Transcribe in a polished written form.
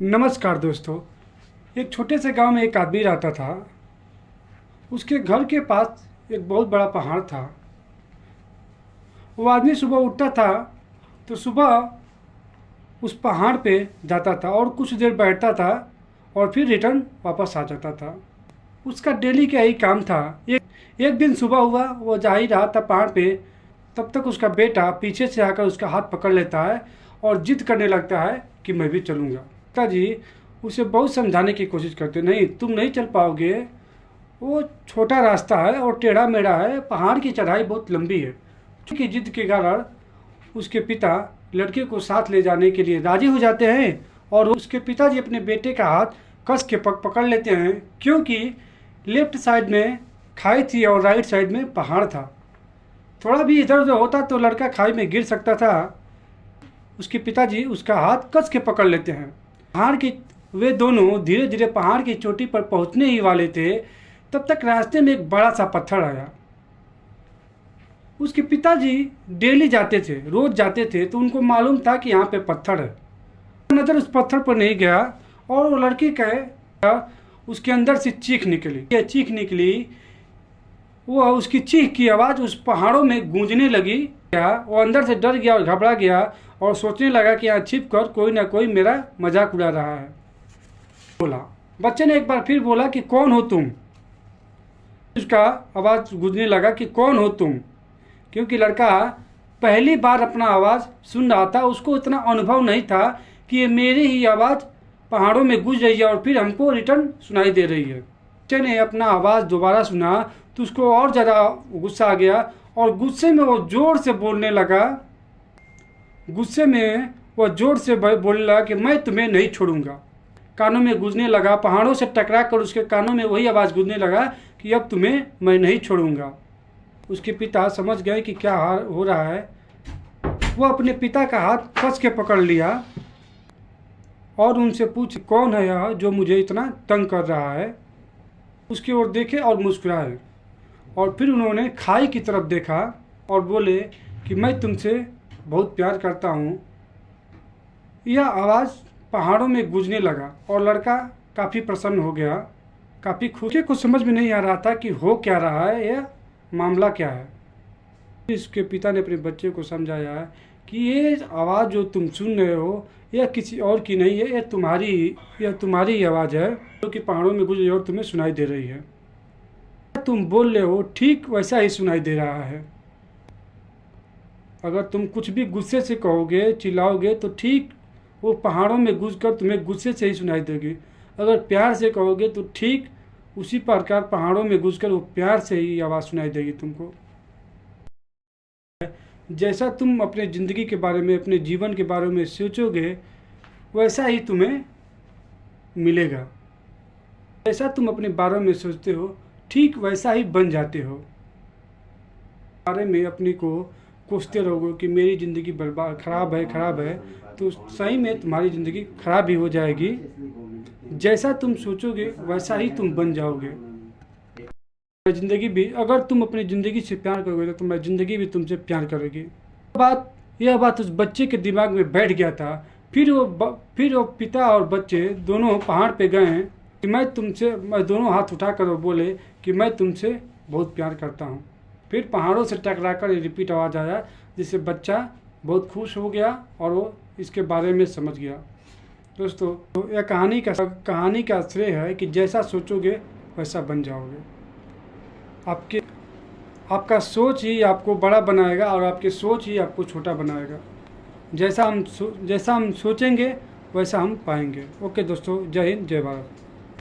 नमस्कार दोस्तों। एक छोटे से गांव में एक आदमी रहता था। उसके घर के पास एक बहुत बड़ा पहाड़ था। वो आदमी सुबह उठता था तो सुबह उस पहाड़ पे जाता था और कुछ देर बैठता था और फिर रिटर्न वापस आ जाता था। उसका डेली का यही काम था। एक दिन सुबह हुआ, वो जा ही रहा था पहाड़ पे, तब तक उसका बेटा पीछे से आकर उसका हाथ पकड़ लेता है और जिद करने लगता है कि मैं भी चलूँगा। पिताजी उसे बहुत समझाने की कोशिश करते, नहीं तुम नहीं चल पाओगे, वो छोटा रास्ता है और टेढ़ा मेढ़ा है, पहाड़ की चढ़ाई बहुत लंबी है। क्योंकि जिद के कारण उसके पिता लड़के को साथ ले जाने के लिए राजी हो जाते हैं और उसके पिताजी अपने बेटे का हाथ कस के पकड़ लेते हैं, क्योंकि लेफ्ट साइड में खाई थी और राइट साइड में पहाड़ था। थोड़ा भी इधर उधर होता तो लड़का खाई में गिर सकता था। उसके पिताजी उसका हाथ कस के पकड़ लेते हैं। वे दोनों धीरे धीरे पहाड़ की चोटी पर पहुंचने ही वाले थे, तब तक रास्ते में एक बड़ा सा पत्थर आया। उसके पिताजी डेली जाते थे, रोज जाते थे, तो उनको मालूम था कि यहाँ पे पत्थर है। नजर उस पत्थर पर नहीं गया और वो लड़की का उसके अंदर से चीख निकली। वो उसकी चीख की आवाज़ उस पहाड़ों में गूंजने लगी। वो अंदर से डर गया और घबरा गया और सोचने लगा कि यहाँ छिप कर कोई ना कोई मेरा मजाक उड़ा रहा है। बोला, बच्चे ने एक बार फिर बोला कि कौन हो तुम। उसका आवाज़ गूंजने लगा कि कौन हो तुम, क्योंकि लड़का पहली बार अपना आवाज़ सुन रहा था। उसको इतना अनुभव नहीं था कि ये मेरी ही आवाज़ पहाड़ों में गूंज रही है और फिर हमको रिटर्न सुनाई दे रही है। बच्चे ने अपना आवाज़ दोबारा सुना तो उसको और ज़्यादा गुस्सा आ गया और गुस्से में वो ज़ोर से बोलने लगा कि मैं तुम्हें नहीं छोड़ूंगा। कानों में गूंजने लगा, पहाड़ों से टकरा कर उसके कानों में वही आवाज़ गूंजने लगा कि अब तुम्हें मैं नहीं छोड़ूंगा। उसके पिता समझ गए कि क्या हो रहा है। वो अपने पिता का हाथ कस के पकड़ लिया और उनसे पूछ, कौन है यह जो मुझे इतना तंग कर रहा है। उसकी ओर देखे और मुस्कुराए और फिर उन्होंने खाई की तरफ देखा और बोले कि मैं तुमसे बहुत प्यार करता हूँ। यह आवाज़ पहाड़ों में गूंजने लगा और लड़का काफ़ी प्रसन्न हो गया, काफ़ी खुशी। को समझ में नहीं आ रहा था कि हो क्या रहा है, यह मामला क्या है। इसके पिता ने अपने बच्चे को समझाया कि ये आवाज़ जो तुम सुन रहे हो यह किसी और की नहीं है, यह तुम्हारी ही आवाज़ है जो कि पहाड़ों में गूंज रही है और तुम्हें सुनाई दे रही है। तुम बोल रहे हो ठीक वैसा ही सुनाई दे रहा है। अगर तुम कुछ भी गुस्से से कहोगे, चिल्लाओगे, तो ठीक वो पहाड़ों में गूंजकर तुम्हें गुस्से से ही सुनाई देगी। अगर प्यार से कहोगे तो ठीक उसी प्रकार पहाड़ों में गूंजकर वो प्यार से ही आवाज़ सुनाई देगी तुमको। जैसा तुम अपने ज़िंदगी के बारे में, अपने जीवन के बारे में सोचोगे वैसा ही तुम्हें मिलेगा। जैसा तुम अपने बारे में सोचते हो ठीक वैसा ही बन जाते हो। बारे में अपनी को कोसते रहोगे कि मेरी ज़िंदगी बर्बाद खराब है, तो सही में तुम्हारी ज़िंदगी खराब ही हो जाएगी। जैसा तुम सोचोगे वैसा ही तुम बन जाओगे। ज़िंदगी भी, अगर तुम अपनी ज़िंदगी से प्यार करोगे तो तुम्हारी ज़िंदगी भी तुमसे प्यार करेगी। यह बात उस बच्चे के दिमाग में बैठ गया था। फिर वो पिता और बच्चे दोनों पहाड़ पे गए कि मैं दोनों हाथ उठाकर वो बोले कि मैं तुमसे बहुत प्यार करता हूँ। फिर पहाड़ों से टकरा कर रिपीट आवाज़ आया, जिससे बच्चा बहुत खुश हो गया और वो इसके बारे में समझ गया। दोस्तों, तो यह कहानी का श्रेय है कि जैसा सोचोगे वैसा बन जाओगे। आपका सोच ही आपको बड़ा बनाएगा और आपकी सोच ही आपको छोटा बनाएगा। जैसा हम सोचेंगे वैसा हम पाएंगे। ओके दोस्तों, जय हिंद, जय भारत।